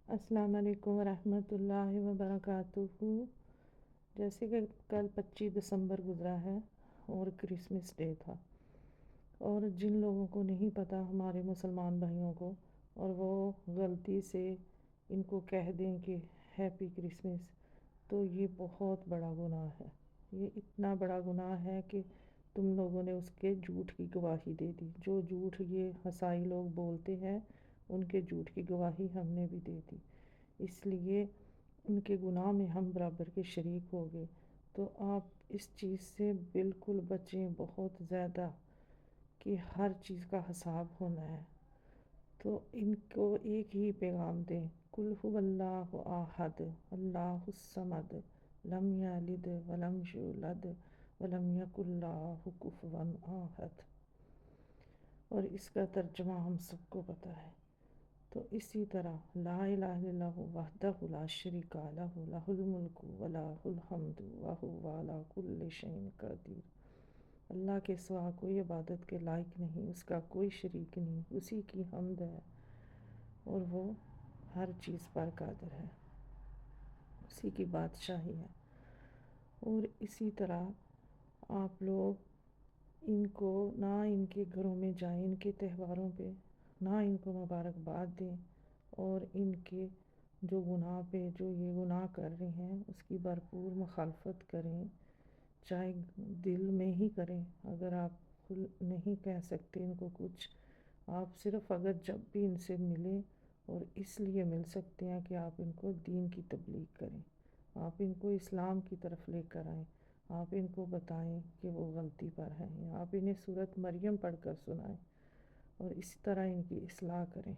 السلام علیکم ورحمۃ اللہ وبرکاتہ۔ جیسے کہ کل 25 دسمبر گزرا ہے اور کرسمس ڈے تھا، اور جن لوگوں کو نہیں پتہ ہمارے مسلمان بھائیوں کو، اور وہ غلطی سے ان کو کہہ دیں کہ ہیپی کرسمس، تو یہ بہت بڑا گناہ ہے۔ یہ اتنا بڑا گناہ ہے کہ تم لوگوں نے اس کے جھوٹ کی گواہی دے دی۔ جو جھوٹ یہ عیسائی لوگ بولتے ہیں ان کے جھوٹ کی گواہی ہم نے بھی دے دی، اس لیے ان کے گناہ میں ہم برابر کے شریک ہو گئے۔ تو آپ اس چیز سے بالکل بچیں بہت زیادہ، کہ ہر چیز کا حساب ہونا ہے۔ تو ان کو ایک ہی پیغام دیں، قل هو اللہ احد اللہ الصمد لم یلد ولم یولد ولم یکن لہ کفوا احد۔ اور اس کا ترجمہ ہم سب کو پتہ ہے۔ تو اسی طرح لا الہ الا اللہ وحدہ لا شریک لہ لہ الملک و لہ الحمد وہو علی کل شیء قدیر۔ اللہ کے سوا کوئی عبادت کے لائق نہیں، اس کا کوئی شریک نہیں، اسی کی حمد ہے اور وہ ہر چیز پر قادر ہے، اسی کی بادشاہی ہے۔ اور اسی طرح آپ لوگ ان کو نہ ان کے گھروں میں جائیں، ان کے تہواروں پہ نہ ان کو مبارکباد دیں، اور ان کے جو گناہ پہ جو یہ گناہ کر رہے ہیں اس کی بھرپور مخالفت کریں، چاہے دل میں ہی کریں۔ اگر آپ نہیں کہہ سکتے ان کو کچھ، آپ صرف اگر جب بھی ان سے ملیں، اور اس لیے مل سکتے ہیں کہ آپ ان کو دین کی تبلیغ کریں، آپ ان کو اسلام کی طرف لے کر آئیں، آپ ان کو بتائیں کہ وہ غلطی پر ہیں، آپ انہیں سورۃ مریم پڑھ کر سنائیں، اور اسی طرح ان کی اصلاح کریں۔